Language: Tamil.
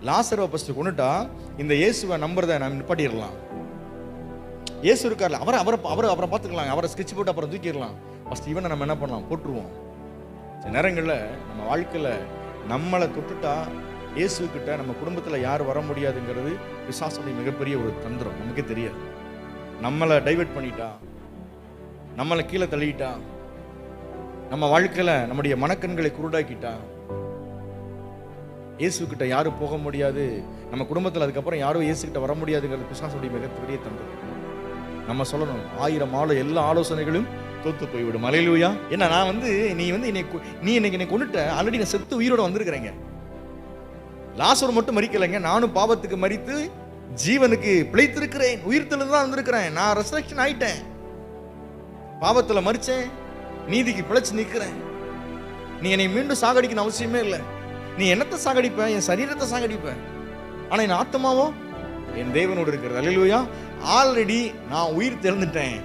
லாசருவை ஃபர்ஸ்ட் கொண்டுட்டா இந்த இயேசுவை நம்புறதை நம்ம நிப்பாட்டிடலாம். இயேசு இருக்கார்ல, அவரை அவரை அவரை அப்புறம் பார்த்துக்கலாம், அவரை ஸ்கெட்ச் போட்டு அப்புறம் தூக்கிடலாம். ஃபர்ஸ்ட் இவனை நம்ம என்ன பண்ணலாம், போட்டுருவோம். சில நேரங்களில் நம்ம வாழ்க்கையில் நம்மளை தொட்டுட்டா இயேசுக்கிட்ட நம்ம குடும்பத்தில் யார் வர முடியாதுங்கிறது பிசாசுடைய மிகப்பெரிய ஒரு தந்திரம். நமக்கே தெரியாது. நம்மளை டைவர்ட் பண்ணிட்டா, நம்மளை கீழே தள்ளிட்டா, நம்ம வாழ்க்கையில் நம்முடைய மனக்கண்களை குருடாக்கிட்டா இயேசுக்கிட்ட யாரும் போக முடியாது, நம்ம குடும்பத்தில் அதுக்கப்புறம் யாரும் இயேசுக்கிட்ட வர முடியாதுங்கிறது பிசாசுடைய மிகப்பெரிய தந்திரம். நம்ம சொல்லணும், 1000 எல்லா ஆலோசனைகளும் தோத்து போய்விடும். அல்லேலூயா. ஏன்னா நான் நீ இன்னைக்கு என்னை கொண்டுட்ட, ஆல்ரெடி நான் செத்து உயிரோட வந்திருக்கிறேங்க. லாசர் மட்டும் மரிக்கலைங்க, நானும் பாவத்துக்கு மரித்து ஜீவனுக்கு பிழைத்திருக்கிறேன், உயிர்த்தெழுந்து தான் வந்திருக்கிறேன். நான் ரெசரக்ஷன் ஆயிட்டேன். பாவத்துல மரிச்சேன், நீதிக்கு பிழைச்சு நிற்கிறேன். நீ என்னை மீண்டும் சாகடிக்கணும் அவசியமே இல்லை. நீ என்னத்தை சாகடிப்ப? என் சரீரத்தை சாகடிப்ப. ஆனா என் ஆத்மாவோ என் தேவனோடு இருக்கிறது. அல்லேலூயா. ஆல்ரெடி நான் உயிர் தெழுந்துட்டேன்.